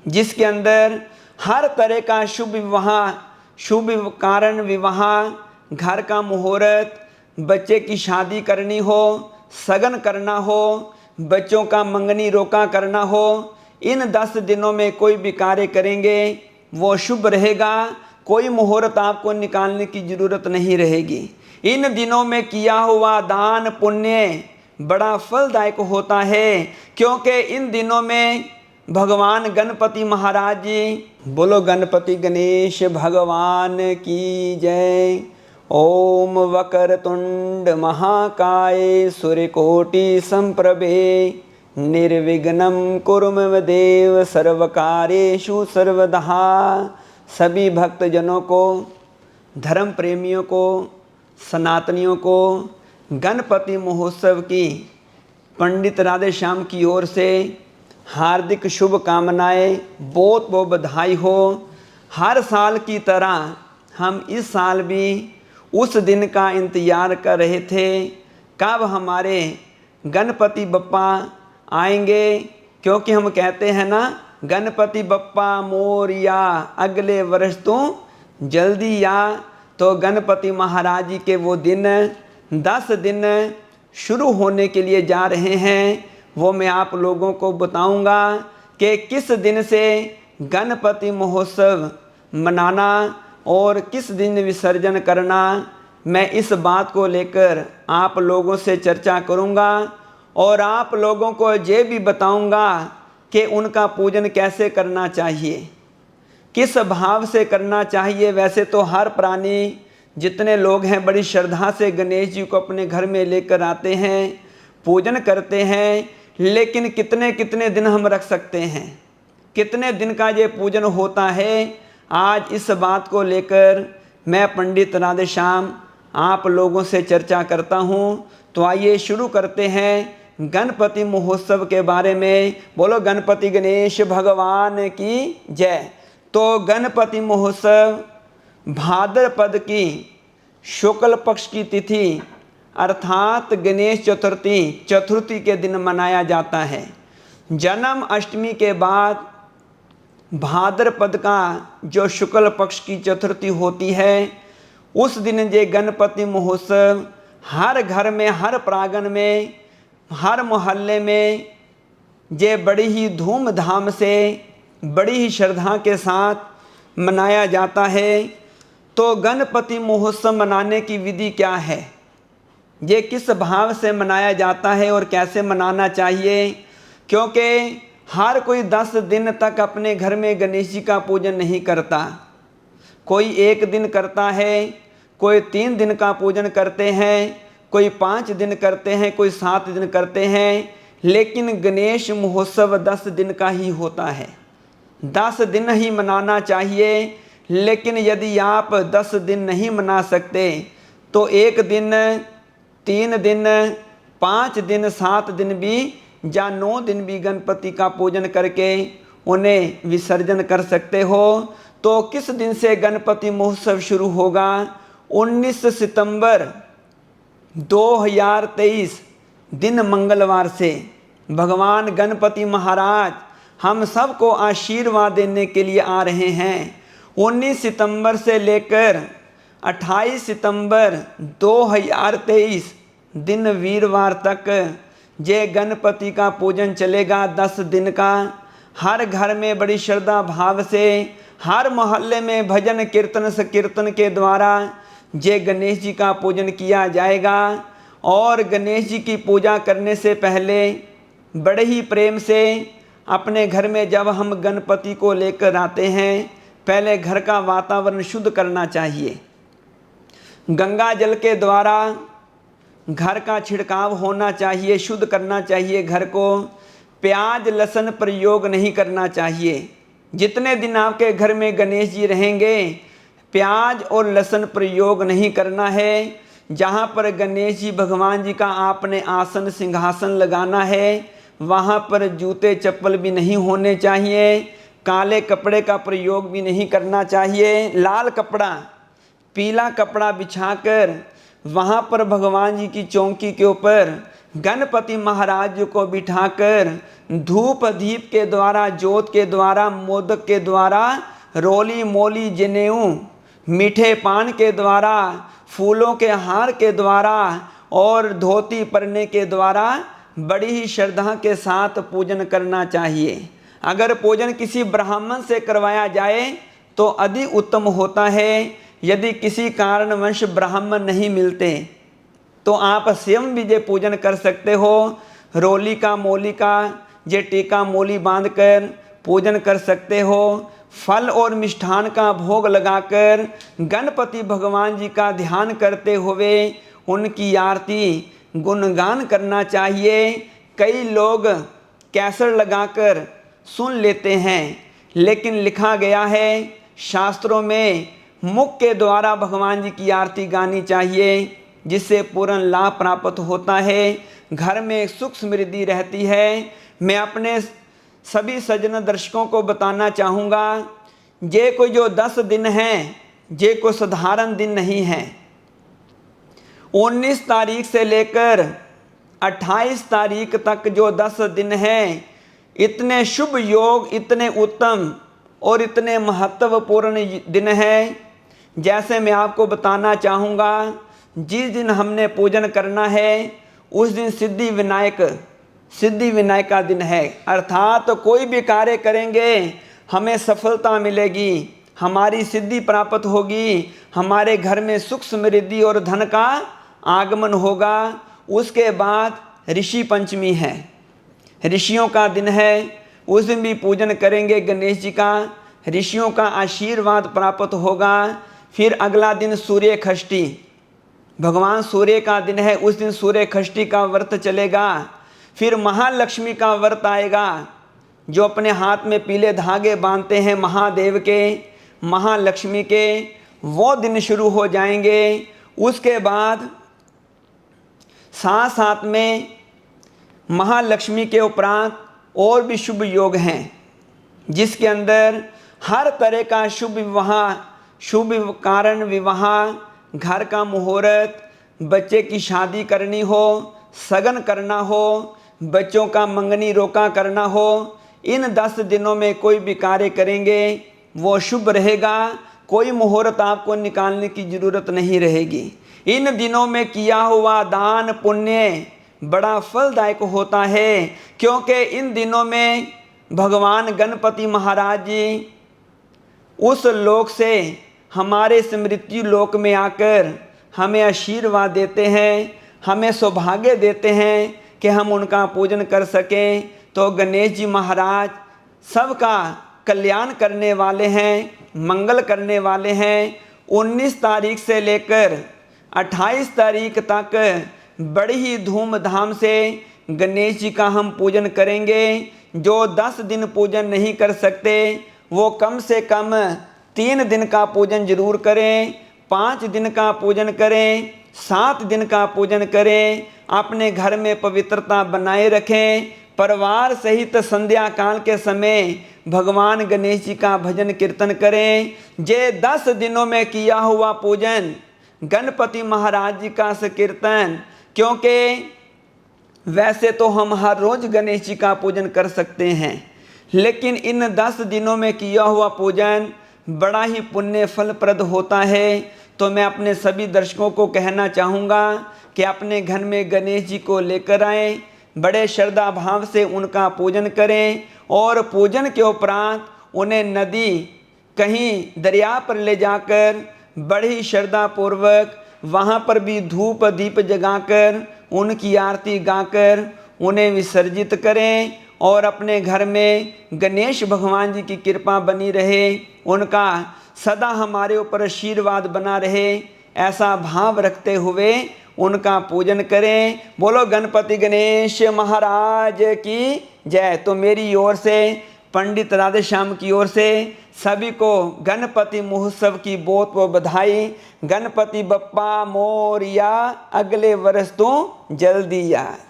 जिसके अंदर हर तरह का शुभ विवाह, शुभ कारण विवाह, घर का मुहूर्त, बच्चे की शादी करनी हो, सगन करना हो, बच्चों का मंगनी रोका करना हो, इन 10 दिनों में कोई भी कार्य करेंगे वो शुभ रहेगा। कोई मुहूर्त आपको निकालने की ज़रूरत नहीं रहेगी। इन दिनों में किया हुआ दान पुण्य बड़ा फलदायक होता है, क्योंकि इन दिनों में भगवान गणपति महाराज जी, बोलो गणपति गणेश भगवान की जय। ओम वक्रतुंड महाकाय सूर्यकोटि संप्रभे निर्विघ्नं कुरु मे देव सर्वकार्येषु सर्वदा। सभी भक्तजनों को, धर्म प्रेमियों को, सनातनियों को गणपति महोत्सव की पंडित राधेश्याम की ओर से हार्दिक शुभकामनाएं, बहुत बहुत बधाई हो। हर साल की तरह हम इस साल भी उस दिन का इंतज़ार कर रहे थे कब हमारे गणपति बप्पा आएंगे, क्योंकि हम कहते हैं ना, गणपति बप्पा मोरिया, अगले वर्ष तो जल्दी आ। तो गणपति महाराज जी के वो दिन 10 दिन शुरू होने के लिए जा रहे हैं, वो मैं आप लोगों को बताऊंगा कि किस दिन से गणपति महोत्सव मनाना और किस दिन विसर्जन करना। मैं इस बात को लेकर आप लोगों से चर्चा करूंगा और आप लोगों को ये भी बताऊंगा कि उनका पूजन कैसे करना चाहिए, किस भाव से करना चाहिए। वैसे तो हर प्राणी, जितने लोग हैं, बड़ी श्रद्धा से गणेश जी को अपने घर में लेकर आते हैं, पूजन करते हैं, लेकिन कितने कितने दिन हम रख सकते हैं, कितने दिन का ये पूजन होता है। आज इस बात को लेकर मैं पंडित राधेश्याम आप लोगों से चर्चा करता हूँ। तो आइए शुरू करते हैं गणपति महोत्सव के बारे में। बोलो गणपति गणेश भगवान की जय। तो गणपति महोत्सव भाद्रपद की शुक्ल पक्ष की तिथि अर्थात गणेश चतुर्थी के दिन मनाया जाता है। जन्म अष्टमी के बाद भाद्रपद का जो शुक्ल पक्ष की चतुर्थी होती है, उस दिन ये गणपति महोत्सव हर घर में, हर प्रांगण में, हर मोहल्ले में ये बड़ी ही धूमधाम से, बड़ी ही श्रद्धा के साथ मनाया जाता है। तो गणपति महोत्सव मनाने की विधि क्या है, ये किस भाव से मनाया जाता है और कैसे मनाना चाहिए, क्योंकि हर कोई 10 दिन तक अपने घर में गणेश जी का पूजन नहीं करता। कोई 1 दिन करता है, कोई 3 दिन का पूजन करते हैं, कोई 5 दिन करते हैं, कोई 7 दिन करते हैं, लेकिन गणेश महोत्सव 10 दिन का ही होता है। 10 दिन ही मनाना चाहिए। लेकिन यदि आप 10 दिन नहीं मना सकते तो 1 दिन, 3 दिन, 5 दिन, 7 दिन भी या 9 दिन भी गणपति का पूजन करके उन्हें विसर्जन कर सकते हो। तो किस दिन से गणपति महोत्सव शुरू होगा? 19 सितंबर 2023 दिन मंगलवार से भगवान गणपति महाराज हम सबको आशीर्वाद देने के लिए आ रहे हैं। 19 सितंबर से लेकर 28 सितंबर 2023 दिन वीरवार तक ये गणपति का पूजन चलेगा 10 दिन का। हर घर में बड़ी श्रद्धा भाव से, हर मोहल्ले में भजन कीर्तन संकीर्तन के द्वारा ये गणेश जी का पूजन किया जाएगा। और गणेश जी की पूजा करने से पहले बड़े ही प्रेम से अपने घर में जब हम गणपति को लेकर आते हैं, पहले घर का वातावरण शुद्ध करना चाहिए। गंगा जल के द्वारा घर का छिड़काव होना चाहिए, शुद्ध करना चाहिए घर को। प्याज लहसुन प्रयोग नहीं करना चाहिए। जितने दिन आपके घर में गणेश जी रहेंगे, प्याज और लहसुन प्रयोग नहीं करना है। जहाँ पर गणेश जी भगवान जी का आपने आसन सिंहासन लगाना है, वहाँ पर जूते चप्पल भी नहीं होने चाहिए। काले कपड़े का प्रयोग भी नहीं करना चाहिए। लाल कपड़ा, पीला कपड़ा बिछाकर वहाँ पर भगवान जी की चौकी के ऊपर गणपति महाराज को बिठाकर धूप दीप के द्वारा, जोत के द्वारा, मोदक के द्वारा, रोली मोली जनेऊ, मीठे पान के द्वारा, फूलों के हार के द्वारा और धोती पहनने के द्वारा बड़ी ही श्रद्धा के साथ पूजन करना चाहिए। अगर पूजन किसी ब्राह्मण से करवाया जाए तो अधिक उत्तम होता है। यदि किसी कारणवश ब्राह्मण नहीं मिलते तो आप स्वयं भी ये पूजन कर सकते हो। रोली का मोली का ये टीका मोली बांधकर पूजन कर सकते हो। फल और मिष्ठान का भोग लगाकर गणपति भगवान जी का ध्यान करते हुए उनकी आरती गुणगान करना चाहिए। कई लोग कैसेट लगाकर सुन लेते हैं, लेकिन लिखा गया है शास्त्रों में मुख के द्वारा भगवान जी की आरती गानी चाहिए, जिससे पूर्ण लाभ प्राप्त होता है, घर में सुख समृद्धि रहती है। मैं अपने सभी सज्जन दर्शकों को बताना चाहूँगा, ये कोई जो 10 दिन हैं ये कोई साधारण दिन नहीं है। 19 तारीख से लेकर 28 तारीख तक जो 10 दिन हैं, इतने शुभ योग, इतने उत्तम और इतने महत्वपूर्ण दिन हैं। जैसे मैं आपको बताना चाहूँगा, जिस दिन हमने पूजन करना है उस दिन सिद्धि विनायक का दिन है। अर्थात तो कोई भी कार्य करेंगे हमें सफलता मिलेगी, हमारी सिद्धि प्राप्त होगी, हमारे घर में सुख समृद्धि और धन का आगमन होगा। उसके बाद ऋषि पंचमी है, ऋषियों का दिन है, उस दिन भी पूजन करेंगे गणेश जी का, ऋषियों का आशीर्वाद प्राप्त होगा। फिर अगला दिन सूर्य षष्ठी, भगवान सूर्य का दिन है, उस दिन सूर्य षष्ठी का व्रत चलेगा। फिर महालक्ष्मी का व्रत आएगा, जो अपने हाथ में पीले धागे बांधते हैं महादेव के, महालक्ष्मी के, वो दिन शुरू हो जाएंगे। उसके बाद साथ साथ में महालक्ष्मी के उपरांत और भी शुभ योग हैं, जिसके अंदर हर तरह का शुभ कारण विवाह, घर का मुहूर्त, बच्चे की शादी करनी हो, सगन करना हो, बच्चों का मंगनी रोका करना हो, इन 10 दिनों में कोई भी कार्य करेंगे वो शुभ रहेगा। कोई मुहूर्त आपको निकालने की ज़रूरत नहीं रहेगी। इन दिनों में किया हुआ दान पुण्य बड़ा फलदायक होता है, क्योंकि इन दिनों में भगवान गणपति महाराज जी उस लोक से हमारे स्मृति लोक में आकर हमें आशीर्वाद देते हैं, हमें सौभाग्य देते हैं कि हम उनका पूजन कर सकें। तो गणेश जी महाराज सबका कल्याण करने वाले हैं, मंगल करने वाले हैं। 19 तारीख से लेकर 28 तारीख तक बड़ी ही धूमधाम से गणेश जी का हम पूजन करेंगे। जो 10 दिन पूजन नहीं कर सकते वो कम से कम 3 दिन का पूजन जरूर करें, 5 दिन का पूजन करें, 7 दिन का पूजन करें। अपने घर में पवित्रता बनाए रखें। परिवार सहित संध्या काल के समय भगवान गणेश जी का भजन कीर्तन करें। ये 10 दिनों में किया हुआ पूजन, गणपति महाराज जी का कीर्तन, क्योंकि वैसे तो हम हर रोज गणेश जी का पूजन कर सकते हैं, लेकिन इन 10 दिनों में किया हुआ पूजन बड़ा ही पुण्य फलप्रद होता है। तो मैं अपने सभी दर्शकों को कहना चाहूँगा कि अपने घर में गणेश जी को लेकर आएँ, बड़े श्रद्धा भाव से उनका पूजन करें और पूजन के उपरांत उन्हें नदी कहीं दरिया पर ले जाकर बड़ी श्रद्धा पूर्वक वहाँ पर भी धूप दीप जगाकर उनकी आरती गाकर उन्हें विसर्जित करें और अपने घर में गणेश भगवान जी की कृपा बनी रहे, उनका सदा हमारे ऊपर आशीर्वाद बना रहे, ऐसा भाव रखते हुए उनका पूजन करें। बोलो गणपति गणेश महाराज की जय। तो मेरी ओर से, पंडित राधेश्याम की ओर से सभी को गणपति महोत्सव की बहुत बहुत बधाई। गणपति बप्पा मोरिया, अगले वर्ष तो जल्दी आए।